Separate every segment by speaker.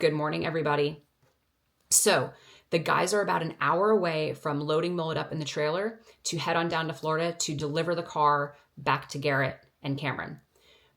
Speaker 1: Good morning, everybody. So the guys are about an hour away from loading Mullet up in the trailer to head on down to Florida to deliver the car back to Garrett and Cameron.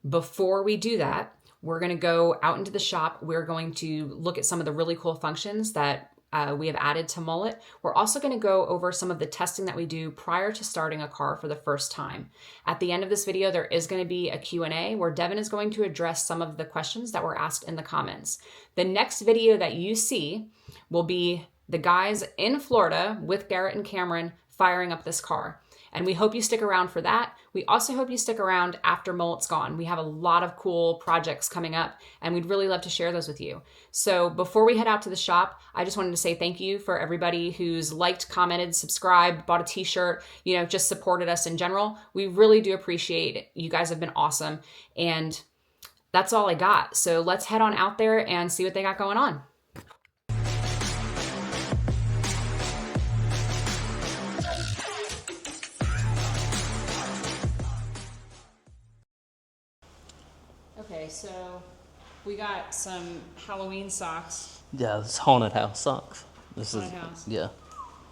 Speaker 1: Before we do that, we're going to go out into the shop. We're going to look at some of the really cool functions that we have added to Mullet. We're also going to go over some of the testing that we do prior to starting a car for the first time. At the end of this video, there is going to be a Q&A where Devin is going to address some of the questions that were asked in the comments. The next video that you see will be the guys in Florida with Garrett and Cameron firing up this car. And we hope you stick around for that. We also hope you stick around after Mullet's gone. We have a lot of cool projects coming up, and we'd really love to share those with you. So before we head out to the shop, I just wanted to say thank you for everybody who's liked, commented, subscribed, bought a t-shirt, just supported us in general. We really do appreciate it. You guys have been awesome. And that's all I got. So let's head on out there and see what they got going on. Okay, so we got some Halloween socks.
Speaker 2: Yeah, it's haunted house socks.
Speaker 1: Haunted house.
Speaker 2: Yeah.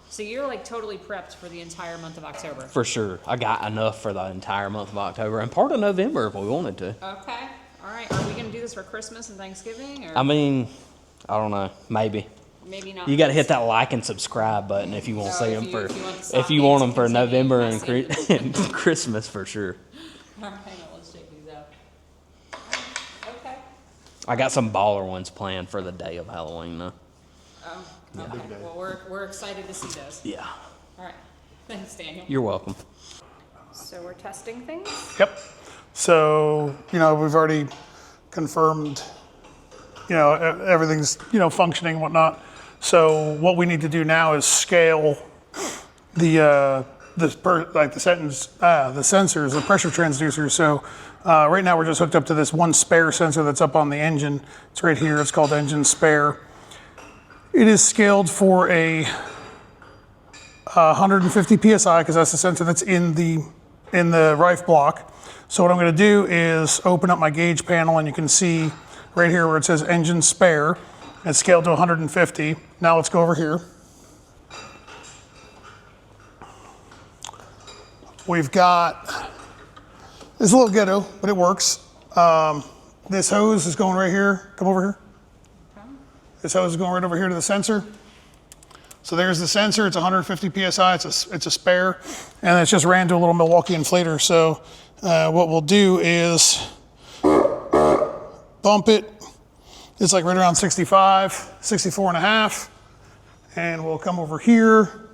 Speaker 1: So you're like totally prepped for the entire month of October.
Speaker 2: For sure. I got enough for the entire month of October and part of November if we wanted to.
Speaker 1: Okay. All right. Are we going to do this for Christmas and Thanksgiving? Or?
Speaker 2: I mean, I don't know. Maybe.
Speaker 1: Maybe not.
Speaker 2: You got to hit that like and subscribe button if you want to see them for
Speaker 1: if you want them
Speaker 2: for November and Christmas for sure.
Speaker 1: All right, hang on. Let's check these out. Okay.
Speaker 2: I got some baller ones planned for the day of Halloween though.
Speaker 1: Oh, okay. Well, we're excited to see those.
Speaker 2: Yeah.
Speaker 1: All right. Thanks, Daniel.
Speaker 2: You're welcome.
Speaker 1: So we're testing things?
Speaker 3: Yep. So, we've already confirmed, everything's, functioning and whatnot. So what we need to do now is scale the sensors, the pressure transducers. So right now we're just hooked up to this one spare sensor that's up on the engine. It's right here. It's called engine spare. It is scaled for a 150 psi because that's the sensor that's in the Rife block. So what I'm going to do is open up my gauge panel, and you can see right here where it says engine spare. It's scaled to 150. Now let's go over here. We've got, it's a little ghetto, but it works. This hose is going right here. Come over here. Okay. This hose is going right over here to the sensor. So there's the sensor. It's 150 psi. It's a spare, and it's just ran to a little Milwaukee inflator. So what we'll do is bump it. It's like right around 65, 64 and a half. And we'll come over here.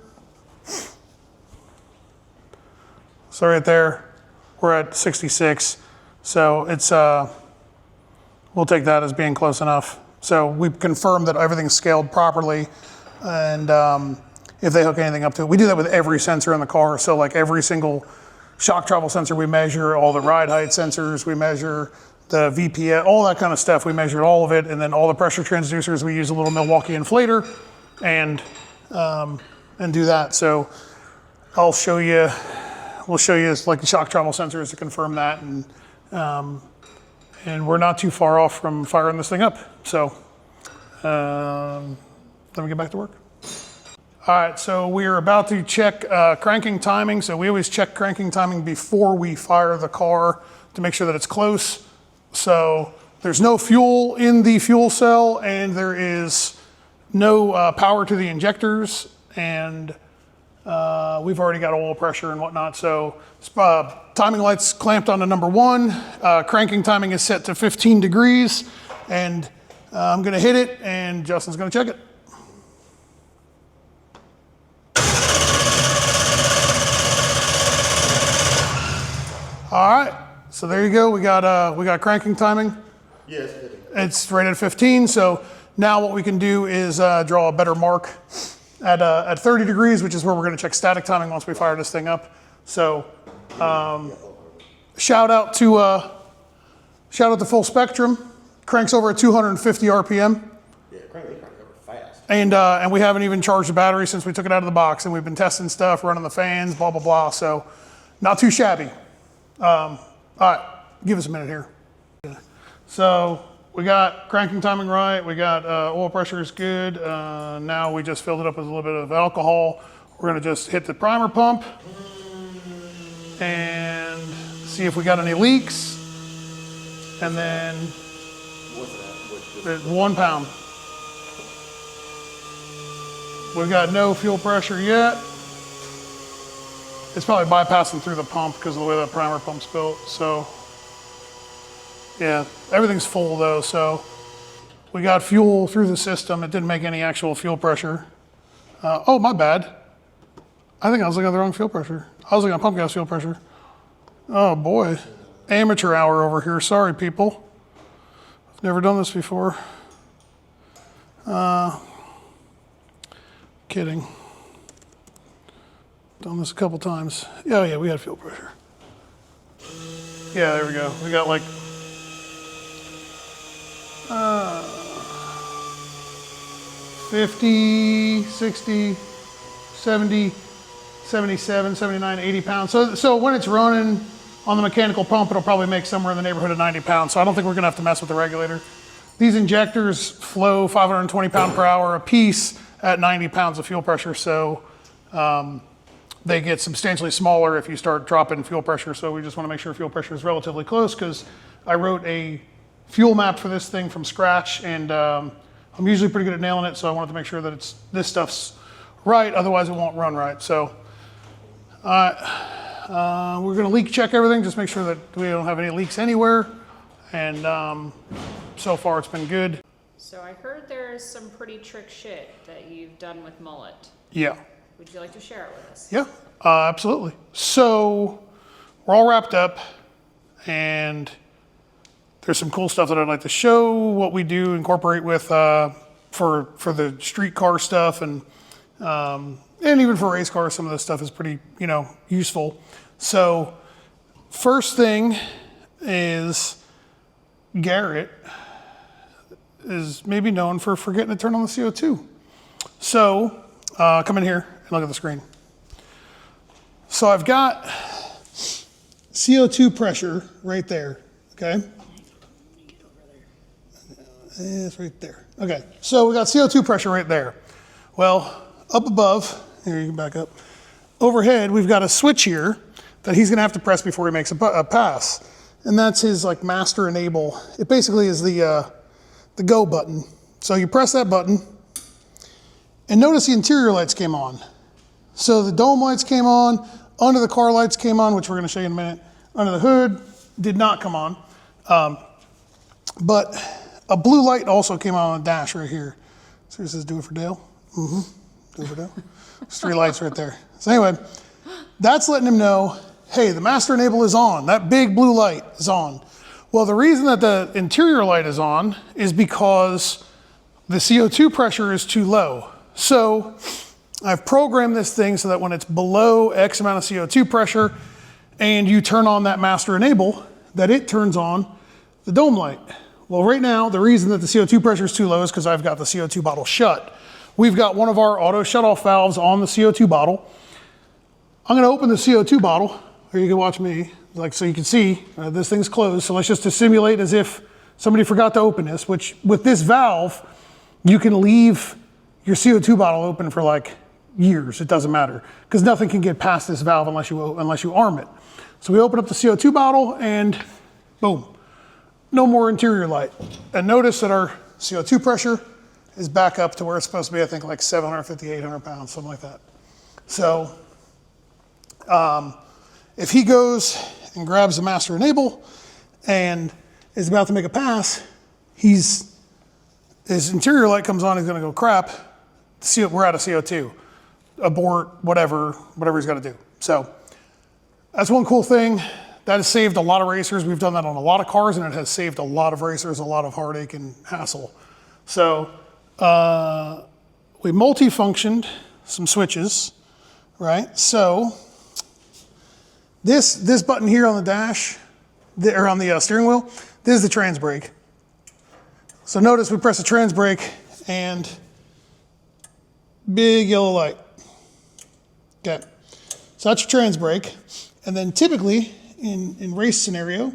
Speaker 3: So right there, we're at 66. So it's, we'll take that as being close enough. So we've confirmed that everything's scaled properly. And if they hook anything up to it, we do that with every sensor in the car. So like every single shock travel sensor we measure, all the ride height sensors we measure, the VPS, all that kind of stuff, we measured all of it. And then all the pressure transducers, we use a little Milwaukee inflator and do that. So I'll show you, we'll show you like the shock travel sensors to confirm that. And we're not too far off from firing this thing up. So let me get back to work. All right, so we are about to check cranking timing. So we always check cranking timing before we fire the car to make sure that it's close. So there's no fuel in the fuel cell, and there is no power to the injectors, and we've already got oil pressure and whatnot. So timing light's clamped on to number 1. Cranking timing is set to 15 degrees, and I'm gonna hit it, and Justin's gonna check it. All right, so there you go. We got cranking timing.
Speaker 4: Yes,
Speaker 3: it's right at 15. So now what we can do is draw a better mark at 30 degrees, which is where we're going to check static timing once we fire this thing up. So shout out to Full Spectrum. Cranks over at 250 RPM.
Speaker 4: Yeah, crank over fast.
Speaker 3: And we haven't even charged the battery since we took it out of the box, and we've been testing stuff, running the fans, blah blah blah. So not too shabby. All right, give us a minute here. So we got cranking timing right. We got oil pressure is good. Now we just filled it up with a little bit of alcohol. We're gonna just hit the primer pump and see if we got any leaks. And then
Speaker 4: What's that?
Speaker 3: 1 pound. We've got no fuel pressure yet. It's probably bypassing through the pump because of the way that primer pump's built. So yeah, everything's full though. So we got fuel through the system. It didn't make any actual fuel pressure. Oh, my bad. I think I was looking at the wrong fuel pressure. I was looking at pump gas fuel pressure. Oh boy, amateur hour over here. Sorry, people. I've never done this before. Kidding. Done this a couple times. Oh yeah, we had fuel pressure. Yeah, there we go. We got like 50, 60, 70, 77, 79, 80 pounds. So when it's running on the mechanical pump, it'll probably make somewhere in the neighborhood of 90 pounds. So I don't think we're gonna have to mess with the regulator. These injectors flow 520 pound per hour a piece at 90 pounds of fuel pressure. So they get substantially smaller if you start dropping fuel pressure. So we just wanna make sure fuel pressure is relatively close because I wrote a fuel map for this thing from scratch and I'm usually pretty good at nailing it. So I wanted to make sure that this stuff's right, otherwise it won't run right. So we're gonna leak check everything, just make sure that we don't have any leaks anywhere. And so far it's been good.
Speaker 1: So I heard there's some pretty trick shit that you've done with Mullet.
Speaker 3: Yeah.
Speaker 1: Would you like to share it with us?
Speaker 3: Yeah, absolutely. So we're all wrapped up and there's some cool stuff that I'd like to show what we do incorporate with for the street car stuff and even for race cars, some of this stuff is pretty, useful. So first thing is Garrett is maybe known for forgetting to turn on the CO2. So come in here and look at the screen. So I've got CO2 pressure right there, okay? It's right there. Okay, so we got CO2 pressure right there. Well, up above, here you can back up. Overhead, we've got a switch here that he's gonna have to press before he makes a pass. And that's his like master enable. It basically is the go button. So you press that button and notice the interior lights came on. So the dome lights came on, under the car lights came on, which we're gonna show you in a minute. Under the hood, did not come on. But a blue light also came on the dash right here. So it says do it for Dale. Do it for Dale. There's 3 lights right there. So anyway, that's letting him know, hey, the master enable is on. That big blue light is on. Well, the reason that the interior light is on is because the CO2 pressure is too low. So I've programmed this thing so that when it's below X amount of CO2 pressure and you turn on that master enable, that it turns on the dome light. Well, right now, the reason that the CO2 pressure is too low is because I've got the CO2 bottle shut. We've got one of our auto shut-off valves on the CO2 bottle. I'm gonna open the CO2 bottle, or you can watch me, so you can see this thing's closed. So let's just simulate as if somebody forgot to open this, which with this valve, you can leave your CO2 bottle open for like years, it doesn't matter, because nothing can get past this valve unless you arm it. So we open up the CO2 bottle and boom. No more interior light. And notice that our CO2 pressure is back up to where it's supposed to be, I think like 750, 800 pounds, something like that. So if he goes and grabs the master enable and is about to make a pass, his interior light comes on, he's gonna go crap, we're out of CO2, abort, whatever he's gotta do. So that's one cool thing. That has saved a lot of racers. We've done that on a lot of cars and it has saved a lot of racers a lot of heartache and hassle. So we multi-functioned some switches, right? So this button here on the dash, or on the steering wheel, this is the trans brake. So notice we press the trans brake and big yellow light. Okay, so that's your trans brake. And then typically in race scenario,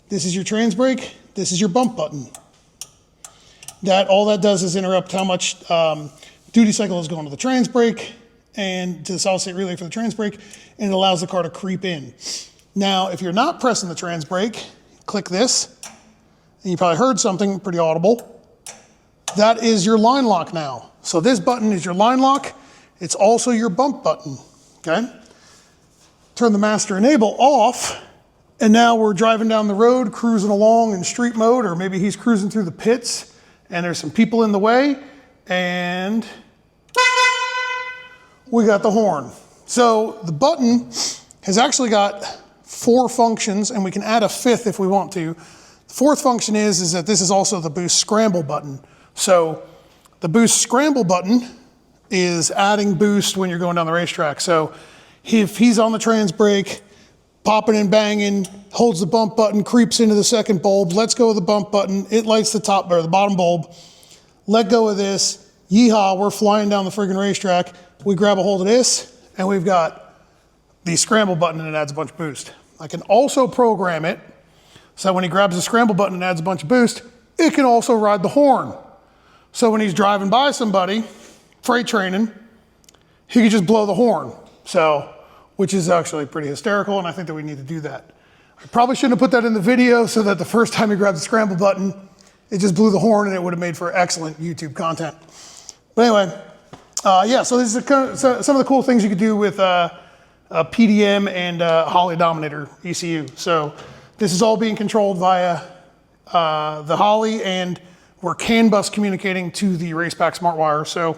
Speaker 3: this is your trans brake, this is your bump button. All that does is interrupt how much duty cycle is going to the trans brake and to the solid state relay for the trans brake, and it allows the car to creep in. Now, if you're not pressing the trans brake, click this, and you probably heard something pretty audible. That is your line lock now. So this button is your line lock. It's also your bump button, okay? Turn the master enable off, and now we're driving down the road, cruising along in street mode, or maybe he's cruising through the pits, and there's some people in the way, and we got the horn. So the button has actually got 4 functions, and we can add a 5th if we want to. The 4th function is that this is also the boost scramble button. So the boost scramble button is adding boost when you're going down the racetrack. So if he's on the trans brake, popping and banging, holds the bump button, creeps into the second bulb, lets go of the bump button, it lights the top or the bottom bulb, let go of this, yeehaw, we're flying down the friggin' racetrack. We grab a hold of this, and we've got the scramble button, and it adds a bunch of boost. I can also program it so that when he grabs the scramble button and adds a bunch of boost, it can also ride the horn. So when he's driving by somebody, freight training, he can just blow the horn. So, which is actually pretty hysterical, and I think that we need to do that. I probably shouldn't have put that in the video so that the first time he grabs the scramble button, it just blew the horn, and it would have made for excellent YouTube content. But anyway, yeah, so this is some of the cool things you could do with a PDM and Holley Dominator ECU. So this is all being controlled via the Holley, and we're CAN bus communicating to the Racepack SmartWire. So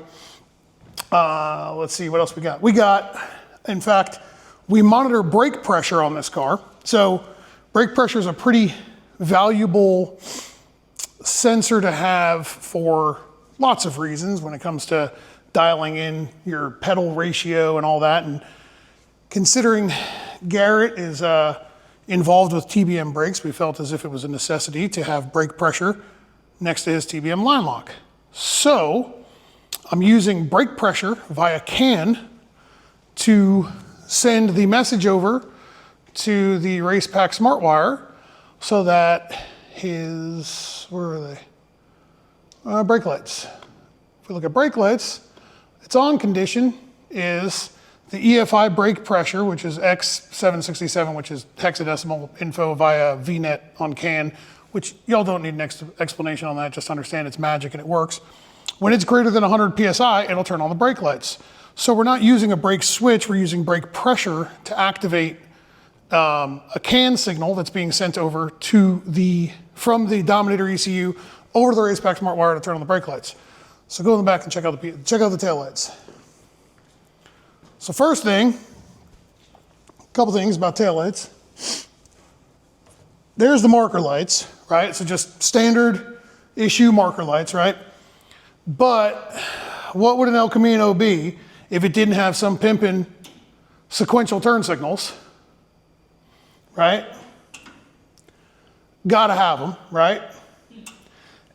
Speaker 3: let's see what else we got. In fact, we monitor brake pressure on this car. So brake pressure is a pretty valuable sensor to have for lots of reasons when it comes to dialing in your pedal ratio and all that. And considering Garrett is involved with TBM brakes, we felt as if it was a necessity to have brake pressure next to his TBM line lock. So I'm using brake pressure via CAN to send the message over to the Racepack SmartWire so that his, where are they? Brake lights. If we look at brake lights, its on condition is the EFI brake pressure, which is X767, which is hexadecimal info via VNet on CAN, which y'all don't need an explanation on that, just understand it's magic and it works. When it's greater than 100 PSI, it'll turn on the brake lights. So we're not using a brake switch, we're using brake pressure to activate a CAN signal that's being sent over to from the Dominator ECU over to the Racepack SmartWire to turn on the brake lights. So go in the back and check out the tail lights. So first thing, a couple things about tail lights. There's the marker lights, right? So just standard issue marker lights, right? But what would an El Camino be if it didn't have some pimpin' sequential turn signals, right? Gotta have them, right?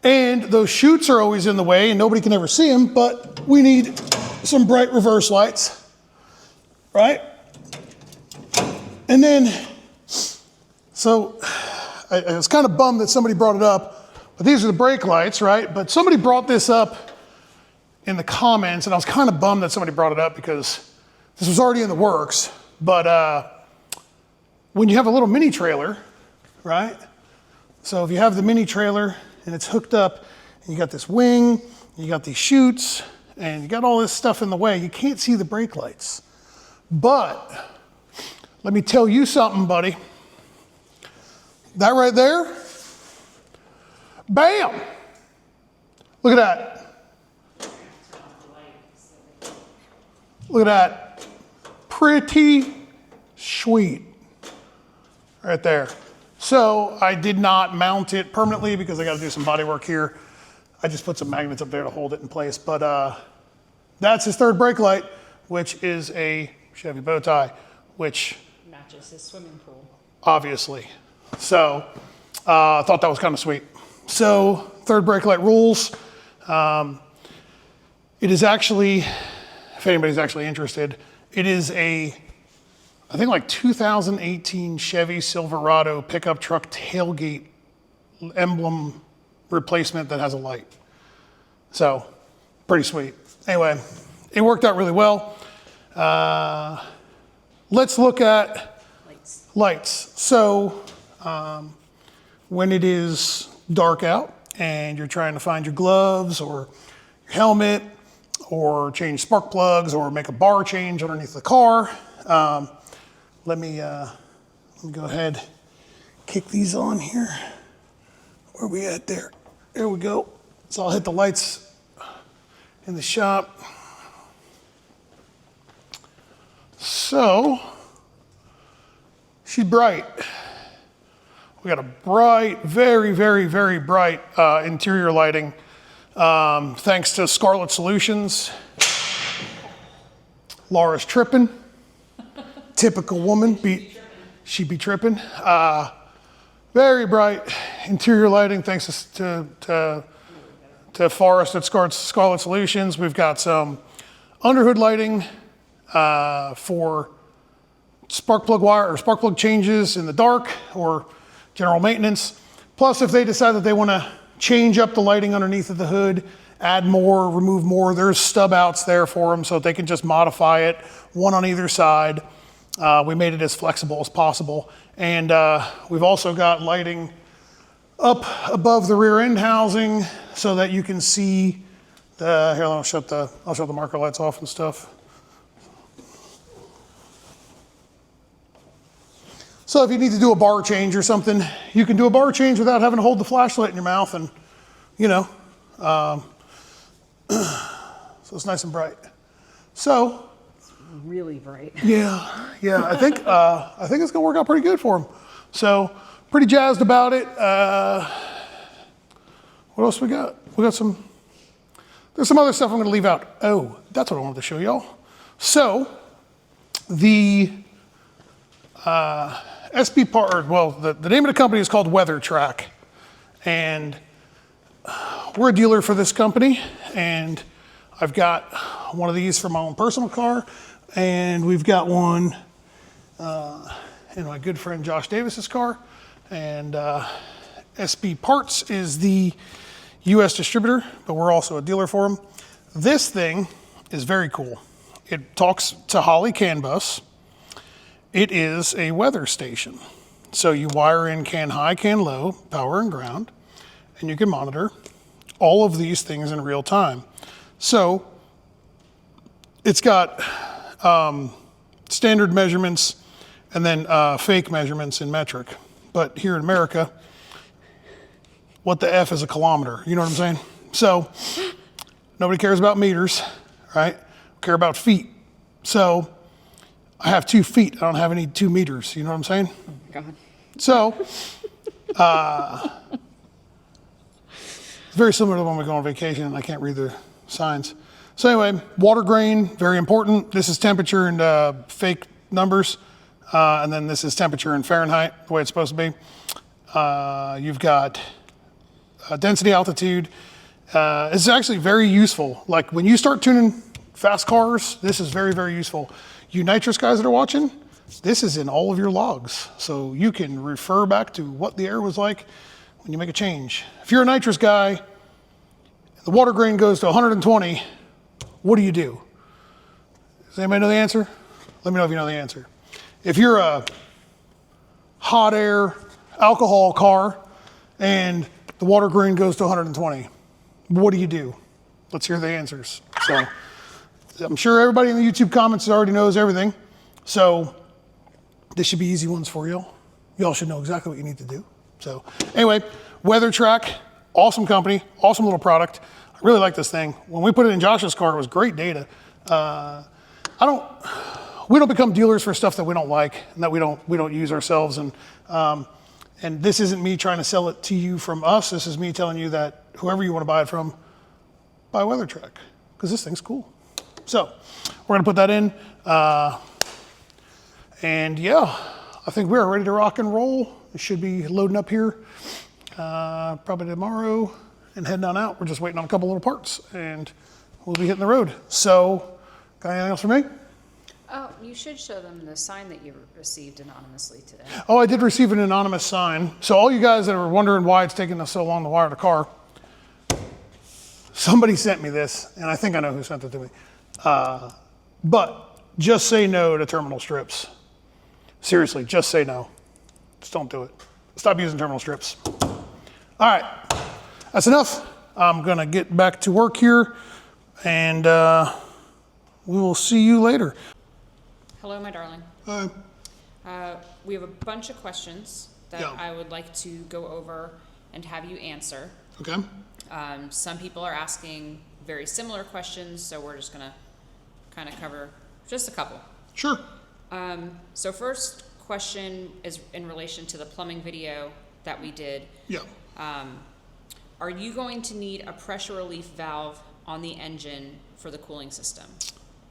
Speaker 3: And those chutes are always in the way and nobody can ever see them, but we need some bright reverse lights, right? And then, so I was kind of bummed that somebody brought it up, but these are the brake lights, right? But somebody brought this up in the comments, and I was kind of bummed that somebody brought it up because this was already in the works. But when you have a little mini trailer, right? So if you have the mini trailer and it's hooked up, and you got this wing, and you got these chutes, and you got all this stuff in the way, you can't see the brake lights. But let me tell you something, buddy. That right there, bam! Look at that. Look at that. Pretty sweet. Right there. So I did not mount it permanently because I got to do some body work here. I just put some magnets up there to hold it in place. But that's his third brake light, which is a Chevy bow tie, which
Speaker 1: matches his swimming pool.
Speaker 3: Obviously. So I thought that was kind of sweet. So third brake light rules. It is actually, if anybody's actually interested, it is I think like 2018 Chevy Silverado pickup truck tailgate emblem replacement that has a light. So pretty sweet. Anyway, it worked out really well. Let's look at lights. So when it is dark out and you're trying to find your gloves or your helmet or change spark plugs or make a bar change underneath the car, let me go ahead, kick these on here. Where are we at there? There we go. So I'll hit the lights in the shop. So, she's bright. We got a bright, very, very, very bright interior lighting, thanks to Scarlett Solutions. Laura's tripping. Typical woman, she'd be tripping. Very bright interior lighting, thanks to Forrest at Scarlett Solutions. We've got some underhood lighting for spark plug wire or spark plug changes in the dark or general maintenance. Plus, if they decide that they want to change up the lighting underneath of the hood, add more, remove more, there's stub outs there for them so they can just modify it, one on either side. We made it as flexible as possible. And we've also got lighting up above the rear end housing so that you can see the, here, I'll shut the marker lights off and stuff. So if you need to do a bar change or something, you can do a bar change without having to hold the flashlight in your mouth and, so it's nice and bright. So.
Speaker 1: Really bright.
Speaker 3: Yeah, I think it's gonna work out pretty good for them. So pretty jazzed about it. What else we got? There's some other stuff I'm gonna leave out. Oh, that's what I wanted to show y'all. So the SB part, the name of the company is called Weather Track, and we're a dealer for this company, and I've got one of these for my own personal car, and we've got one in my good friend Josh Davis's car, and SB Parts is the US distributor, but we're also a dealer for them. This thing is very cool. It talks to Holly CAN bus. It is a weather station. So you wire in CAN high, CAN low, power and ground, and you can monitor all of these things in real time. So it's got standard measurements and then fake measurements in metric. But here in America, what the F is a kilometer? You know what I'm saying? So nobody cares about meters, right? Care about feet. So I have 2 feet. I don't have any 2 meters. You know what I'm saying?
Speaker 1: Oh my God.
Speaker 3: So it's very similar to when we go on vacation and I can't read the signs. So anyway, water grain, very important. This is temperature and fake numbers. And then this is temperature in Fahrenheit, the way it's supposed to be. You've got density, altitude. It's actually very useful. Like when you start tuning fast cars, this is very, very useful. You nitrous guys that are watching, this is in all of your logs. So you can refer back to what the air was like when you make a change. If you're a nitrous guy, the water grain goes to 120, what do you do? Does anybody know the answer? Let me know if you know the answer. If you're a hot air alcohol car and the water grain goes to 120, what do? Let's hear the answers. So I'm sure everybody in the YouTube comments already knows everything. So this should be easy ones for y'all. Y'all should know exactly what you need to do. So anyway, Weather Track, awesome company, awesome little product. I really like this thing. When we put it in Josh's car, it was great data. We don't become dealers for stuff that we don't like and that we don't use ourselves. And this isn't me trying to sell it to you from us. This is me telling you that whoever you want to buy it from, buy Weather Track, because this thing's cool. So we're gonna put that in. And yeah, I think we're ready to rock and roll. It should be loading up here probably tomorrow and heading on out. We're just waiting on a couple little parts and we'll be hitting the road. So, got anything else for me?
Speaker 5: Oh, you should show them the sign that you received anonymously today.
Speaker 3: Oh, I did receive an anonymous sign. So all you guys that are wondering why it's taking us so long to wire the car, somebody sent me this, and I think I know who sent it to me. But just say no to terminal strips. Seriously, just say no. Just don't do it. Stop using terminal strips. All right, that's enough. I'm gonna get back to work here, and we will see you later.
Speaker 5: Hello, my darling.
Speaker 3: Hi.
Speaker 5: We have a bunch of questions that
Speaker 3: Yeah.
Speaker 5: I would like to go over and have you answer.
Speaker 3: Okay.
Speaker 5: Some people are asking very similar questions, so we're just gonna kind of cover just a couple.
Speaker 3: Sure.
Speaker 5: So first question is in relation to the plumbing video that we did.
Speaker 3: Yeah.
Speaker 5: Are you going to need a pressure relief valve on the engine for the cooling system?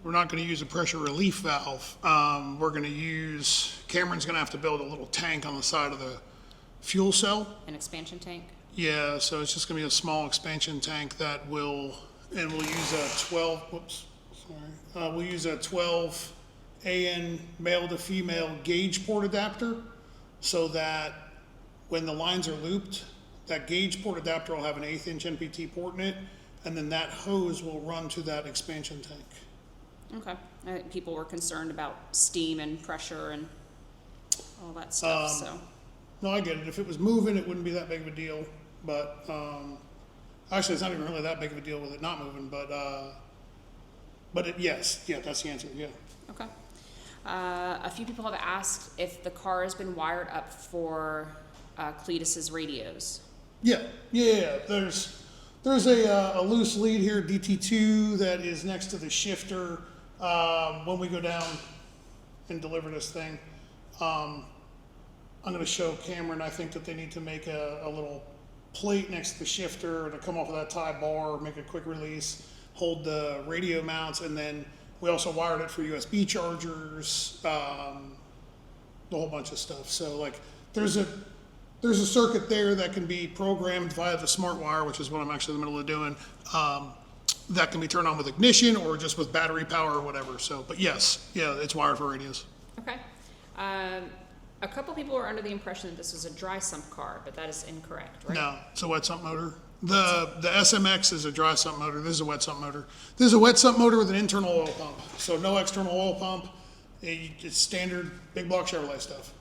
Speaker 3: We're not going to use a pressure relief valve. We're going to use, Cameron's going to have to build a little tank on the side of the fuel cell.
Speaker 5: An expansion tank?
Speaker 3: Yeah, so it's just going to be a small expansion tank that will, and we'll use a 12, whoops, sorry. We'll use a 12 AN male to female gauge port adapter so that when the lines are looped, that gauge port adapter will have an 1/8 inch NPT port in it, and then that hose will run to that expansion tank.
Speaker 5: Okay. I think people were concerned about steam and pressure and all that stuff, so.
Speaker 3: No, I get it. If it was moving, it wouldn't be that big of a deal. But actually, it's not even really that big of a deal with it not moving. But yes, yeah, that's the answer. Yeah.
Speaker 5: Okay. A few people have asked if the car has been wired up for Cletus's radios.
Speaker 3: Yeah. There's a loose lead here, DT2, that is next to the shifter. When we go down and deliver this thing, I'm going to show Cameron. I think that they need to make a little plate next to the shifter to come off of that tie bar, make a quick release, hold the radio mounts, and then we also wired it for USB chargers, a whole bunch of stuff. So like there's a circuit there that can be programmed via the smart wire, which is what I'm actually in the middle of doing. That can be turned on with ignition or just with battery power or whatever. So, but yes, yeah, it's wired for radios.
Speaker 5: Okay. A couple people were under the impression that this was a dry sump car, but that is incorrect, right?
Speaker 3: No, it's a wet sump motor. The SMX is a dry sump motor. This is a wet sump motor. This is a wet sump motor with an internal oil pump. So no external oil pump. It's standard big block Chevrolet stuff.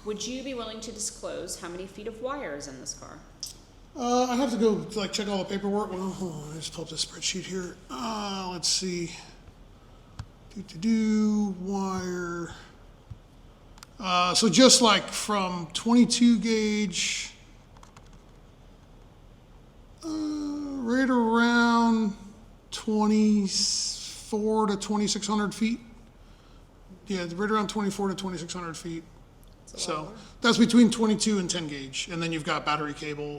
Speaker 5: Would you be willing to disclose how many feet of wire is in this car?
Speaker 3: I have to go like check all the paperwork. Well, I just pull up this spreadsheet here. Let's see. Wire. So just like from 22 gauge, right around 24 to 2,600 feet. Yeah, right around 24 to 2,600 feet. So that's between 22 and 10 gauge. And then you've got battery cable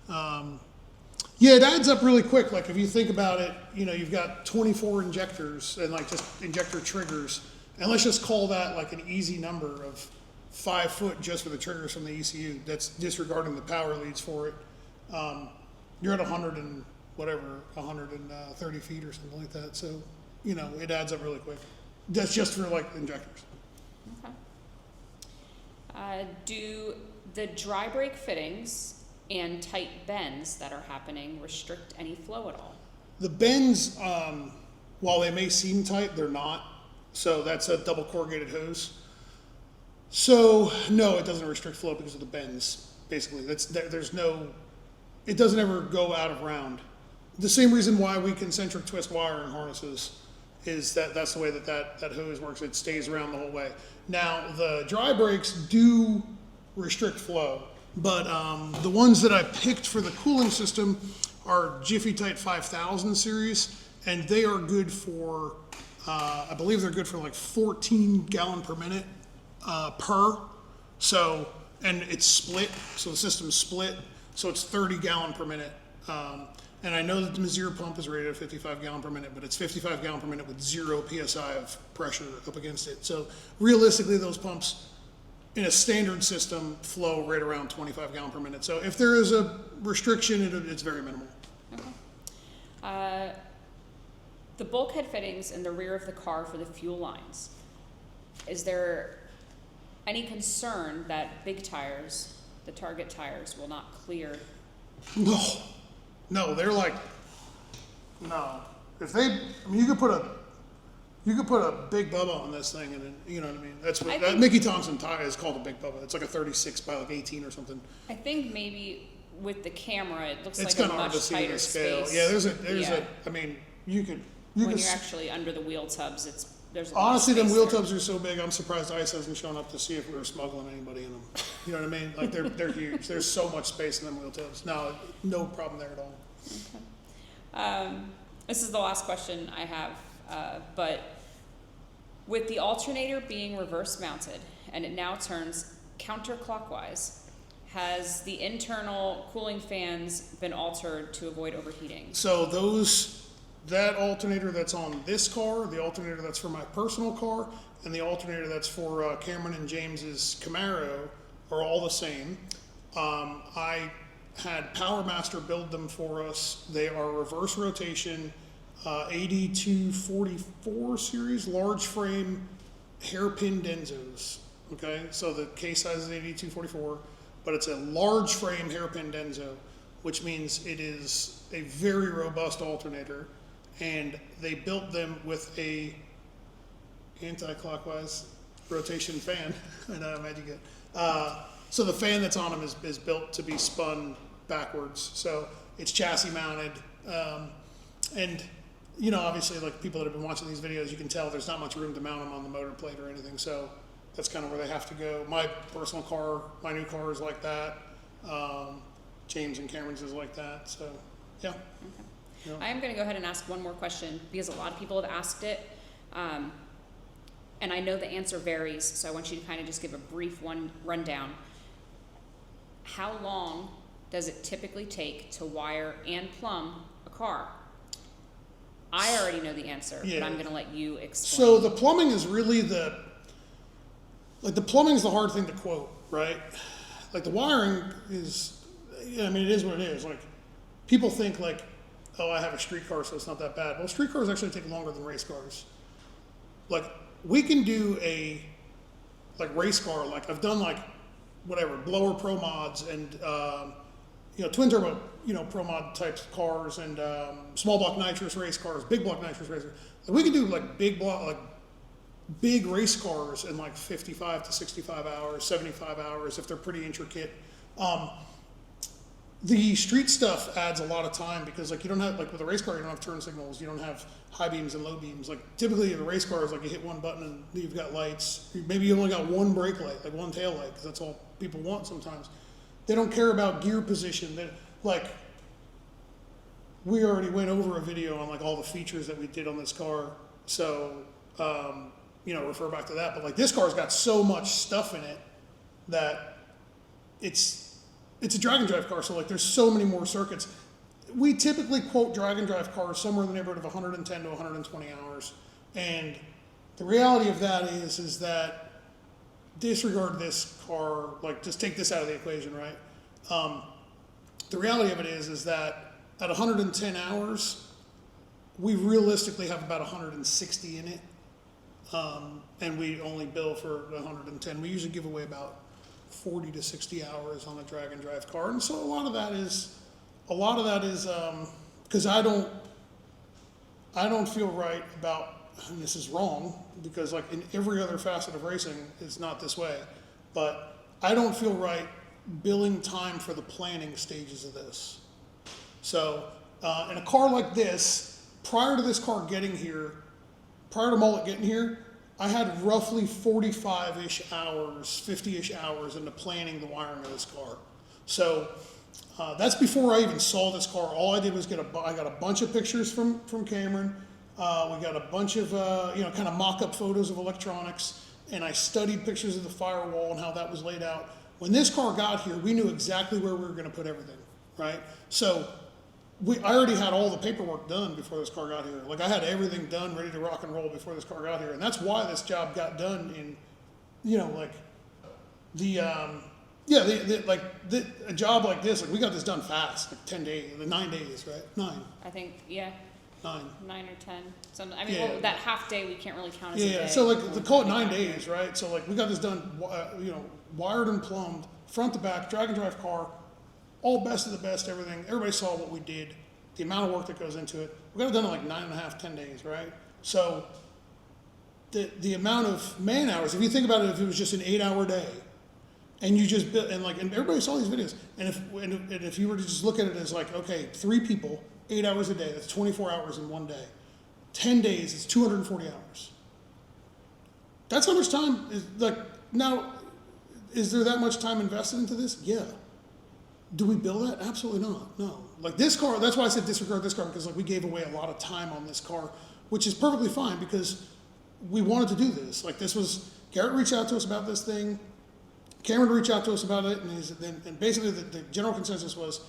Speaker 3: and, yeah, it adds up really quick. Like if you think about it, you know, you've got 24 injectors and like just injector triggers. And let's just call that like an easy number of 5 foot just for the triggers from the ECU. That's disregarding the power leads for it. You're at 100 and whatever, 130 feet or something like that. So, you know, it adds up really quick. That's just for like injectors.
Speaker 5: Okay. Do the dry brake fittings and tight bends that are happening restrict any flow at all?
Speaker 3: The bends, while they may seem tight, they're not. So that's a double corrugated hose. So no, it doesn't restrict flow because of the bends. Basically, there's no. It doesn't ever go out of round. The same reason why we concentric twist wire in harnesses is that's the way that hose works. It stays around the whole way. Now the dry brakes do restrict flow, but the ones that I picked for the cooling system are Jiffy Tight 5000 series, and they are good for. I believe they're good for like 14 gallon per minute per. So, and it's split, so the system's split, so it's 30 gallon per minute. And I know that the Mazir pump is rated at 55 gallon per minute, but it's 55 gallon per minute with 0 PSI of pressure up against it. So realistically, those pumps in a standard system flow right around 25 gallon per minute. So if there is a restriction, it's very minimal.
Speaker 5: Okay. The bulkhead fittings in the rear of the car for the fuel lines. Is there any concern that big tires, the Target tires, will not clear
Speaker 3: No, they're like, no. If they, I mean, you could put a Big Bubba on this thing, and then, you know what I mean. That's what that Mickey Thompson tire is called a Big Bubba. It's like a 36 by like 18 or something.
Speaker 5: I think maybe with the camera, it looks
Speaker 3: It's
Speaker 5: like
Speaker 3: kind
Speaker 5: a
Speaker 3: of hard to
Speaker 5: much
Speaker 3: see in
Speaker 5: tighter
Speaker 3: the scale.
Speaker 5: space.
Speaker 3: Yeah, there's
Speaker 5: Yeah.
Speaker 3: a. I mean, you could.
Speaker 5: When you're actually under the wheel tubs, there's a lot of
Speaker 3: Honestly, them
Speaker 5: space
Speaker 3: wheel
Speaker 5: there.
Speaker 3: tubs are so big. I'm surprised ICE hasn't shown up to see if we were smuggling anybody in them. You know what I mean? Like they're huge. There's so much space in them wheel tubs. No problem there at all.
Speaker 5: Okay. This is the last question I have, but with the alternator being reverse mounted and it now turns counterclockwise, has the internal cooling fans been altered to avoid overheating?
Speaker 3: So that alternator that's on this car, the alternator that's for my personal car, and the alternator that's for Cameron and James's Camaro are all the same. I had PowerMaster build them for us. They are reverse rotation, 8244 series, large frame hairpin Denzos. Okay, so the case size is 8244, but it's a large frame hairpin Denso, which means it is a very robust alternator. And they built them with a anti-clockwise rotation fan. I know, I made you good. So the fan that's on them is built to be spun backwards. So it's chassis mounted. And, you know, obviously, like people that have been watching these videos, you can tell there's not much room to mount them on the motor plate or anything. So that's kind of where they have to go. My personal car, my new car is like that. James and Cameron's is like that. So, yeah.
Speaker 5: Okay.
Speaker 3: Yeah.
Speaker 5: I am going to go ahead and ask one more question because a lot of people have asked it. And I know the answer varies, so I want you to kind of just give a brief rundown. How long does it typically take to wire and plumb a car? I already know the answer,
Speaker 3: Yeah.
Speaker 5: but I'm going to let you explain.
Speaker 3: So the plumbing is really the plumbing is the hard thing to quote, right? Like the wiring is, I mean, it is what it is. Like people think like, oh, I have a street car, so it's not that bad. Well, street cars actually take longer than race cars. Like we can do a race car. Like I've done like whatever blower pro mods and twin turbo pro mod type cars and small block nitrous race cars, big block nitrous race cars. Like, we can do like big race cars in like 55 to 65 hours, 75 hours if they're pretty intricate. The street stuff adds a lot of time because like you don't have, like with a race car, you don't have turn signals, you don't have high beams and low beams. Like typically in a race car is like you hit one button and you've got lights. Maybe you only got one brake light, like one tail light, because that's all people want sometimes. They don't care about gear position. Like we already went over a video on like all the features that we did on this car. So, refer back to that. But like this car's got so much stuff in it that it's a drag and drive car, so like there's so many more circuits. We typically quote drag and drive cars somewhere in the neighborhood of 110 to 120 hours. And the reality of that is that disregard this car, like just take this out of the equation, right? The reality of it is that at 110 hours, we realistically have about 160 in it. And we only bill for 110. We usually give away about 40 to 60 hours on a drag and drive car. And so a lot of that is because I don't feel right about, and this is wrong because like in every other facet of racing it's not this way, but I don't feel right billing time for the planning stages of this. So in a car like this, prior to this car getting here, prior to Mullet getting here, I had roughly 45-ish hours, 50-ish hours into planning the wiring of this car. So that's before I even saw this car. All I did was I got a bunch of pictures from Cameron. We got a bunch of kind of mock-up photos of electronics, and I studied pictures of the firewall and how that was laid out. When this car got here, we knew exactly where we were going to put everything, right? So I already had all the paperwork done before this car got here. Like I had everything done, ready to rock and roll before this car got here, and that's why this job got done in, a job like this. Like we got this done fast, like 10 days, 9 days, right? 9.
Speaker 5: I think, yeah,
Speaker 3: 9.
Speaker 5: 9 or 10.
Speaker 3: Yeah.
Speaker 5: Well, that half day we can't really count as a
Speaker 3: Yeah.
Speaker 5: day.
Speaker 3: So like, they call it 9 days, right? So like we got this done, wired and plumbed, front to back, drag and drive car, all best of the best, everything. Everybody saw what we did, the amount of work that goes into it. We got it done in like 9.5, 10 days, right? So the amount of man hours, if you think about it, if it was just an 8-hour day, and you just built, and everybody saw these videos, and if you were to just look at it as like, okay, 3 people, 8 hours a day, that's 24 hours in one day. 10 days, it's 240 hours. That's how much time is like, now, is there that much time invested into this? Yeah. Do we bill that? Absolutely not. No. Like this car, that's why I said disregard this car, because like we gave away a lot of time on this car, which is perfectly fine because we wanted to do this. Like this was, Garrett reached out to us about this thing, Cameron reached out to us about it, and basically the general consensus was,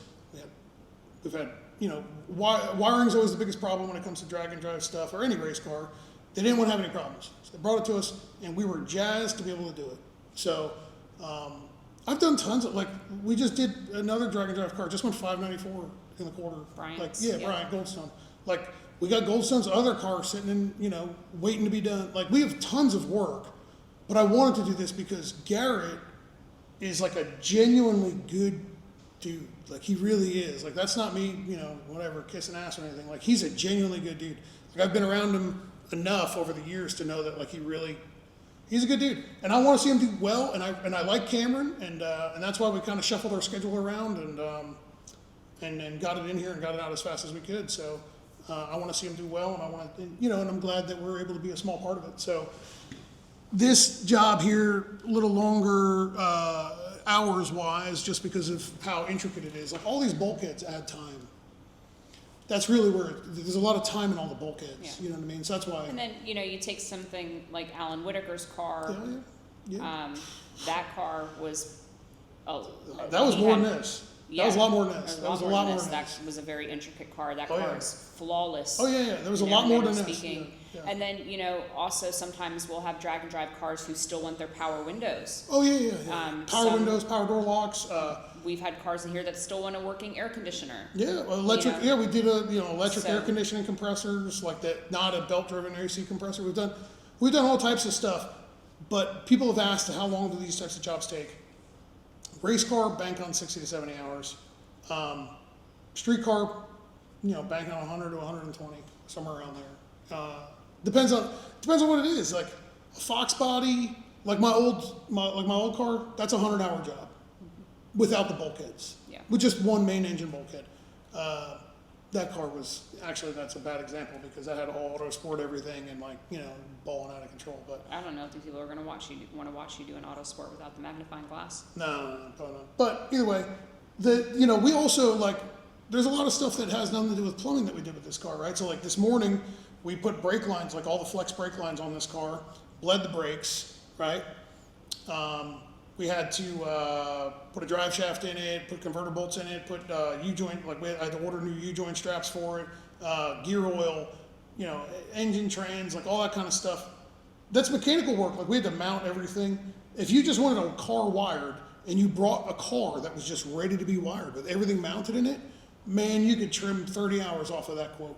Speaker 3: we've had, you know, wiring's always the biggest problem when it comes to drag and drive stuff or any race car. They didn't want to have any problems. So they brought it to us, and we were jazzed to be able to do it. So I've done tons of, like, we just did another drag and drive car, just went 594 in the quarter.
Speaker 5: Bryant's,
Speaker 3: Like, yeah, Bryant Goldstone. Like, we got Goldstone's other car sitting in, you know, waiting to be done. Like, we have tons of work, but I wanted to do this because Garrett is like a genuinely good dude. Like, he really is. Like, that's not me, you know, whatever, kissing ass or anything. Like, he's a genuinely good dude. Like, I've been around him enough over the years to know that, like, he's a good dude. And I want to see him do well, and I like Cameron, and that's why we kind of shuffled our schedule around and got it in here and got it out as fast as we could. So I want to see him do well, and I want to, you know, and I'm glad that we're able to be a small part of it. So this job here, a little longer hours-wise, just because of how intricate it is. Like, all these bulkheads add time. That's really where there's a lot of time in all the bulkheads.
Speaker 5: Yeah.
Speaker 3: You know what I mean? So that's why.
Speaker 5: And then, you know, you take something like Alan Whitaker's car.
Speaker 3: Yeah.
Speaker 5: That car was.
Speaker 3: That was
Speaker 5: he
Speaker 3: more
Speaker 5: had-
Speaker 3: than this.
Speaker 5: Yeah,
Speaker 3: That was a lot more than this.
Speaker 5: That
Speaker 3: That was a lot more than
Speaker 5: That
Speaker 3: this.
Speaker 5: was a very intricate car. That
Speaker 3: Oh,
Speaker 5: car
Speaker 3: yeah.
Speaker 5: is flawless.
Speaker 3: Oh, yeah. There was a
Speaker 5: in
Speaker 3: lot
Speaker 5: every
Speaker 3: more
Speaker 5: manner
Speaker 3: than
Speaker 5: of
Speaker 3: this.
Speaker 5: speaking.
Speaker 3: Yeah.
Speaker 5: And then, you know, also sometimes we'll have drag and drive cars who still want their power windows.
Speaker 3: Oh, yeah. Power
Speaker 5: some-
Speaker 3: windows, power door locks.
Speaker 5: We've had cars in here that still want a working air conditioner.
Speaker 3: Yeah, electric.
Speaker 5: You know?
Speaker 3: Yeah, we did electric
Speaker 5: So-
Speaker 3: air conditioning compressors like that. Not a belt-driven AC compressor. We've done all types of stuff. But people have asked, how long do these types of jobs take? Race car, bank on 60 to 70 hours. Street car, bank on 100 to 120, somewhere around there. Depends on what it is. Like a Fox body, like my old car, that's a 100-hour job without the bulkheads.
Speaker 5: Yeah.
Speaker 3: With just one main engine bulkhead. That car was actually, that's a bad example because that had all auto sport everything and balling out of control. But
Speaker 5: I don't know if the people are going to want to watch you do an auto sport without the magnifying glass.
Speaker 3: no, probably not. But either way, we also there's a lot of stuff that has nothing to do with plumbing that we did with this car, right? So like this morning, we put brake lines, like all the flex brake lines on this car, bled the brakes, right? We had to put a drive shaft in it, put converter bolts in it, put U-joint, I had to order new U-joint straps for it, gear oil, engine trans, all that kind of stuff. That's mechanical work. We had to mount everything. If you just wanted a car wired and you brought a car that was just ready to be wired with everything mounted in it, man, you could trim 30 hours off of that quote.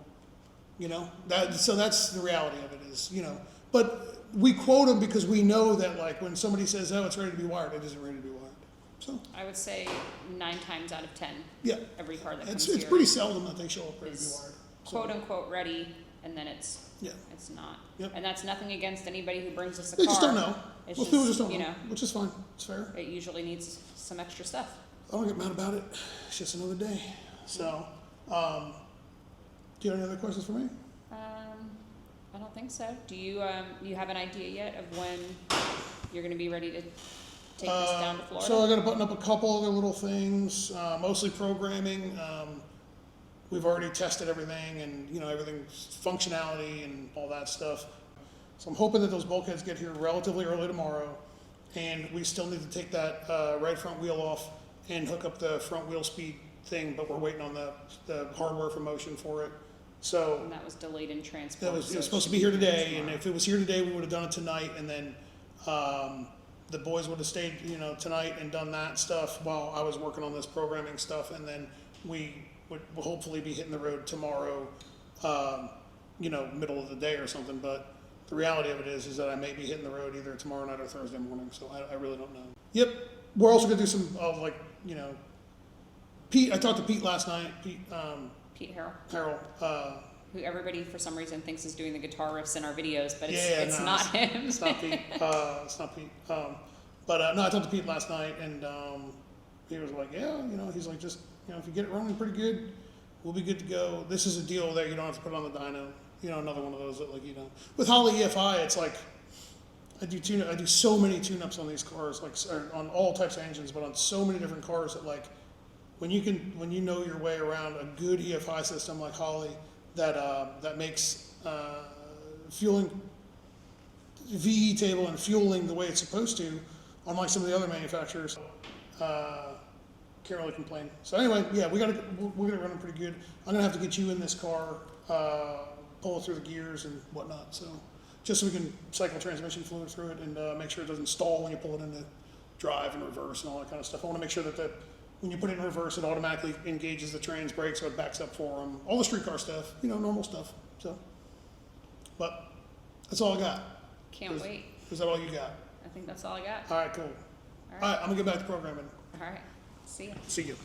Speaker 3: So that's the reality of it is, but we quote them because we know that when somebody says, oh, it's ready to be wired, it isn't ready to be wired. So
Speaker 5: I would say 9 times out of 10,
Speaker 3: yeah,
Speaker 5: every car that comes
Speaker 3: it's
Speaker 5: here
Speaker 3: pretty seldom that they show up ready to be
Speaker 5: is
Speaker 3: wired.
Speaker 5: quote unquote ready, and then it's not.
Speaker 3: Yep.
Speaker 5: And that's nothing against anybody who brings us a
Speaker 3: They
Speaker 5: car.
Speaker 3: just don't know.
Speaker 5: It's
Speaker 3: People just don't know,
Speaker 5: know,
Speaker 3: which is fine. It's fair.
Speaker 5: it usually needs some extra stuff.
Speaker 3: I don't get mad about it. It's just another day. So, do you have any other questions for me?
Speaker 5: I don't think so. Do you you have an idea yet of when you're going to be ready to take this down to Florida?
Speaker 3: So I got to button up a couple other little things, mostly programming. We've already tested everything and, everything's functionality and all that stuff. So I'm hoping that those bulkheads get here relatively early tomorrow. And we still need to take that right front wheel off and hook up the front wheel speed thing, but we're waiting on the hardware for motion for it. So
Speaker 5: And that was delayed in transport.
Speaker 3: it was
Speaker 5: so
Speaker 3: supposed to
Speaker 5: should
Speaker 3: be here
Speaker 5: ready
Speaker 3: today, and
Speaker 5: tomorrow.
Speaker 3: if it was here today, we would have done it tonight, and then the boys would have stayed, tonight and done that stuff while I was working on this programming stuff, and then we would hopefully be hitting the road tomorrow, middle of the day or something. But the reality of it is that I may be hitting the road either tomorrow night or Thursday morning, so I really don't know. Yep, we're also gonna do some Pete, I talked to Pete last night. Pete
Speaker 5: Pete Harrell,
Speaker 3: Harrell.
Speaker 5: who everybody for some reason thinks is doing the guitar riffs in our videos, but
Speaker 3: Yeah,
Speaker 5: it's
Speaker 3: no,
Speaker 5: not him.
Speaker 3: It's not Pete. It's not Pete. But no, I talked to Pete last night, and he was like, yeah, you know, he's like, just, you know, if you get it running pretty good, we'll be good to go. This is a deal that you don't have to put on the dyno. You know, another one of those that, like, you know, with Holly EFI, it's like, I do so many tune-ups on these cars, like, or on all types of engines, but on so many different cars that, like, when you know your way around a good EFI system like Holly that makes fueling VE table and fueling the way it's supposed to, unlike some of the other manufacturers, can't really complain. So anyway, yeah, we're gonna run it pretty good. I'm gonna have to get you in this car, pull it through the gears and whatnot. So just so we can cycle transmission fluid through it and make sure it doesn't stall when you pull it into drive and reverse and all that kind of stuff. I want to make sure that when you put it in reverse, it automatically engages the trans brake so it backs up for them. All the street car stuff, you know, normal stuff. So, but that's all I got.
Speaker 5: Can't wait.
Speaker 3: Is that all you got?
Speaker 5: I think that's all I got.
Speaker 3: All right, cool. All right, I'm gonna get back to programming.
Speaker 5: All right. See ya.
Speaker 3: See you.